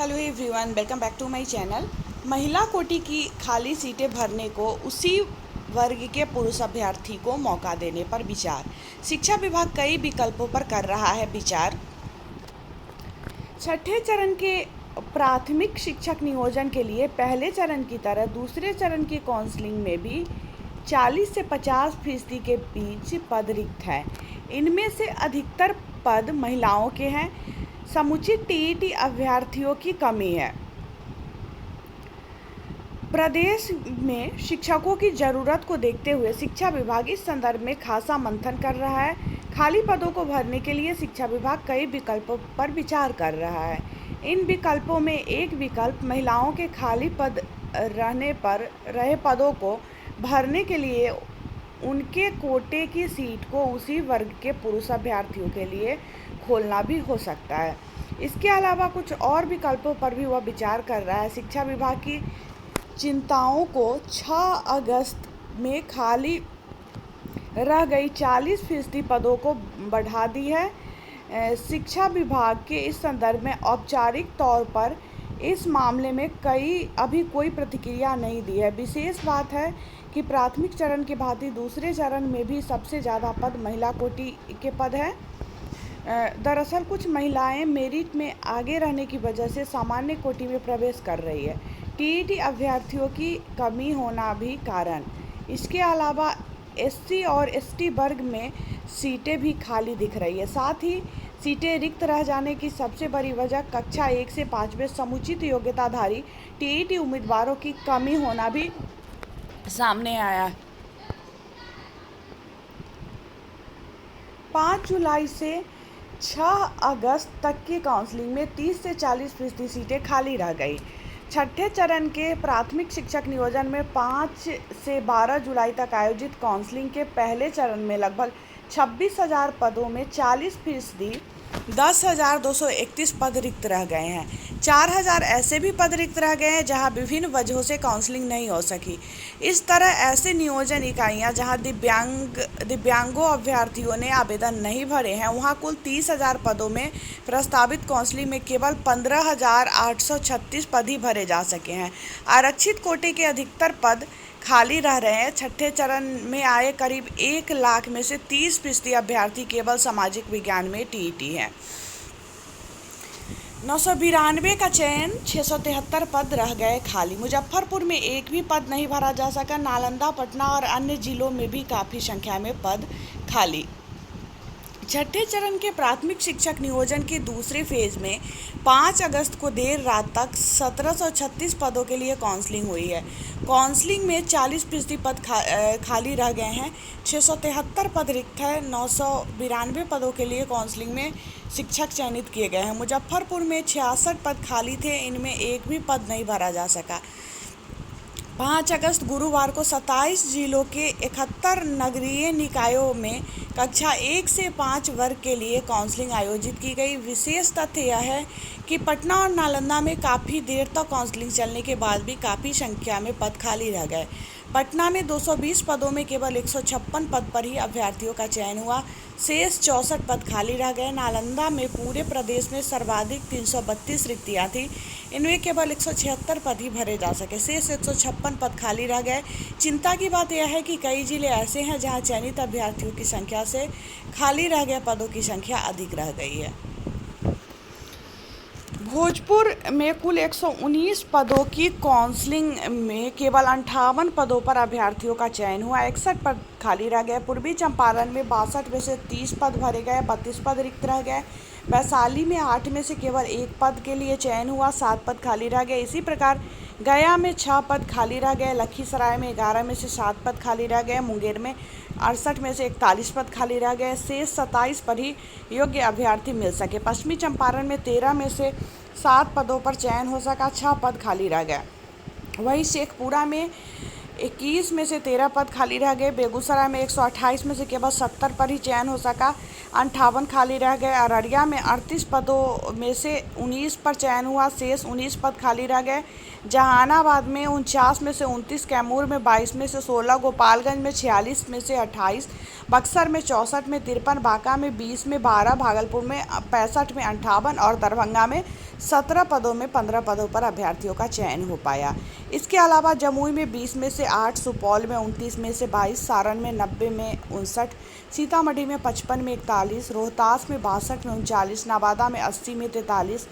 Hello everyone, welcome back to my channel. महिला कोटि की खाली सीटें भरने को उसी वर्ग के पुरुष अभ्यर्थी को मौका देने पर विचार। शिक्षा विभाग कई विकल्पों पर कर रहा है विचार। छठे चरण के प्राथमिक शिक्षक नियोजन के लिए पहले चरण की तरह दूसरे चरण की काउंसलिंग में भी 40 से 50% के बीच पद रिक्त हैं। इनमें से अधिकतर पद महिलाओं के हैं। समुचित टीईटी अभ्यर्थियों की कमी है। प्रदेश में शिक्षकों की ज़रूरत को देखते हुए शिक्षा विभाग इस संदर्भ में खासा मंथन कर रहा है। खाली पदों को भरने के लिए शिक्षा विभाग कई विकल्पों पर विचार कर रहा है। इन विकल्पों में एक विकल्प महिलाओं के खाली पद रहने पर रहे पदों को भरने के लिए उनके कोटे की सीट को उसी वर्ग के पुरुष अभ्यर्थियों के लिए खोलना भी हो सकता है। इसके अलावा कुछ और विकल्पों पर भी वह विचार कर रहा है। शिक्षा विभाग की चिंताओं को 6 अगस्त में खाली रह गई 40% पदों को बढ़ा दी है। शिक्षा विभाग के इस संदर्भ में औपचारिक तौर पर इस मामले में अभी कोई प्रतिक्रिया नहीं दी है। विशेष बात है कि प्राथमिक चरण के भांति दूसरे चरण में भी सबसे ज़्यादा पद महिला कोटि के पद हैं। दरअसल कुछ महिलाएं मेरिट में आगे रहने की वजह से सामान्य कोटि में प्रवेश कर रही है। टीईटी अभ्यर्थियों की कमी होना भी कारण। इसके अलावा एससी और एसटी वर्ग में सीटें भी खाली दिख रही है। साथ ही सीटें रिक्त रह जाने की सबसे बड़ी वजह कक्षा 1 से 5 में समुचित योग्यताधारी टीईटी उम्मीदवारों की कमी होना भी सामने आया है। 5 जुलाई से 6 अगस्त तक की काउंसलिंग में 30 से 40% सीटें खाली रह गई। छठे चरण के प्राथमिक शिक्षक नियोजन में 5 से 12 जुलाई तक आयोजित काउंसलिंग के पहले चरण में लगभग 26,000 पदों में 40% 10,231 पद रिक्त रह गए हैं। 4,000 ऐसे भी पद रिक्त रह गए हैं जहां विभिन्न वजहों से काउंसलिंग नहीं हो सकी। इस तरह ऐसे नियोजन इकाइयां जहां दिव्यांगों अभ्यर्थियों ने आवेदन नहीं भरे हैं, वहां कुल 30,000 पदों में प्रस्तावित काउंसलिंग में केवल 15,836 पद ही भरे जा सके हैं। आरक्षित कोटे के अधिकतर पद खाली रह रहे हैं। छठे चरण में आए करीब 1 लाख में से 30% अभ्यर्थी केवल सामाजिक विज्ञान में टीईटी हैं। 992 का चयन, 673 पद रह गए खाली। मुजफ्फरपुर में एक भी पद नहीं भरा जा सका। नालंदा, पटना और अन्य जिलों में भी काफ़ी संख्या में पद खाली। छठे चरण के प्राथमिक शिक्षक नियोजन के दूसरे फेज में 5 अगस्त को देर रात तक 1736 पदों के लिए काउंसलिंग हुई है। काउंसलिंग में 40% पद खाली रह गए हैं। 673 पद रिक्त है। 992 पदों के लिए काउंसलिंग में शिक्षक चयनित किए गए हैं। मुजफ्फरपुर में 66 पद खाली थे। इनमें एक भी पद नहीं भरा जा सका। 5 अगस्त गुरुवार को 27 जिलों के 71 नगरीय निकायों में कक्षा 1 से 5 वर्ग के लिए काउंसलिंग आयोजित की गई। विशेष तथ्य यह है कि पटना और नालंदा में काफ़ी देर तक काउंसलिंग चलने के बाद भी काफ़ी संख्या में पद खाली रह गए। पटना में 220 पदों में केवल 156 पद पर ही अभ्यर्थियों का चयन हुआ। शेष 64 पद खाली रह गए। नालंदा में पूरे प्रदेश में सर्वाधिक 332 रिक्तियाँ थीं। इनमें केवल 176 पद ही भरे जा सके। शेष 156 पद खाली रह गए। चिंता की बात यह है कि कई जिले ऐसे हैं जहां चयनित अभ्यर्थियों की संख्या से खाली रह गए पदों की संख्या अधिक रह गई है। भोजपुर में कुल 119 पदों की काउंसलिंग में केवल 58 पदों पर अभ्यर्थियों का चयन हुआ। 61 पद खाली रह गए। पूर्वी चंपारण में 62 में से 30 पद भरे गए। 32 पद रिक्त रह गए। वैशाली में 8 में से केवल 1 पद के लिए चयन हुआ। 7 पद खाली रह गए। इसी प्रकार गया में 6 पद खाली रह गए। लखीसराय में 11 में से 7 पद खाली रह गए। मुंगेर में 68 में से 41 पद खाली रह गए। शेष 27 पर ही योग्य अभ्यर्थी मिल सके। पश्चिमी चंपारण में 13 में से 7 पदों पर चयन हो सका। 6 पद खाली रह गए। वहीं शेखपुरा में 21 में से 13 पद खाली रह गए। बेगूसराय में 128 में से केवल 70 पर ही चयन हो सका। 58 खाली रह गए। अररिया में 38 पदों में से 19 पर चयन हुआ। शेष 19 पद खाली रह गए। जहानाबाद में 49 में से 29, कैमूर में 22 में से 16, गोपालगंज में 46 में से 28, बक्सर में 64 में 53, बांका में 20 में 12, भागलपुर में 65 में 58 और दरभंगा में 17 पदों में 15 पदों पर अभ्यर्थियों का चयन हो पाया। इसके अलावा जमुई में 20 में से 8, सुपौल में 29 में से 22, सारण में 90 में 59, सीतामढ़ी में 55 में 41, रोहतास में 62 में 39, नवादा में 80 में 43,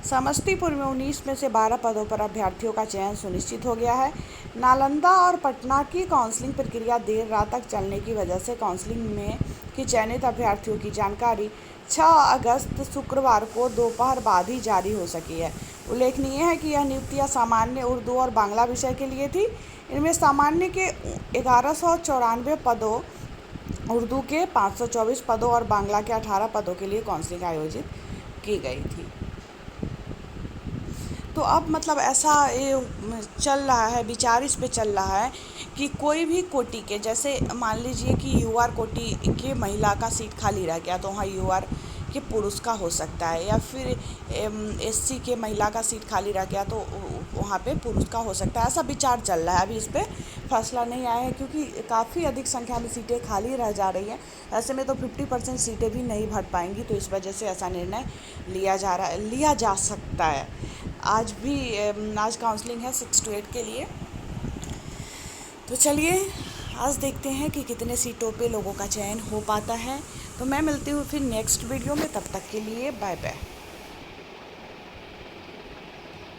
समस्तीपुर में 19 में से 12 पदों पर अभ्यर्थियों का चयन सुनिश्चित हो गया है। नालंदा और पटना की काउंसलिंग प्रक्रिया देर रात तक चलने की वजह से काउंसलिंग में की चयनित अभ्यर्थियों की जानकारी 6 अगस्त शुक्रवार को दोपहर बाद ही जारी हो सकी है। उल्लेखनीय है कि यह नियुक्तियां सामान्य उर्दू और बांग्ला विषय के लिए थी। इनमें सामान्य के 1194 पदों, उर्दू के 524 पदों और बांग्ला के 18 पदों के लिए काउंसलिंग आयोजित की गई थी। तो अब मतलब ऐसा ये चल रहा है, विचार इस पे चल रहा है कि कोई भी कोटि के, जैसे मान लीजिए कि यूआर कोटि के महिला का सीट खाली रह गया तो वहाँ यूआर के पुरुष का हो सकता है, या फिर एससी के महिला का सीट खाली रह गया तो वहाँ पे पुरुष का हो सकता है। ऐसा विचार चल रहा है, अभी इस पर फैसला नहीं आया है क्योंकि काफ़ी अधिक संख्या में सीटें खाली रह जा रही हैं। ऐसे में तो 50% सीटें भी नहीं भर पाएंगी, तो इस वजह से ऐसा निर्णय लिया जा सकता है। आज काउंसलिंग है 6 to 8 के लिए। तो चलिए आज देखते हैं कि कितने सीटों पे लोगों का चयन हो पाता है। तो मैं मिलती हूँ फिर नेक्स्ट वीडियो में, तब तक के लिए बाय बाय।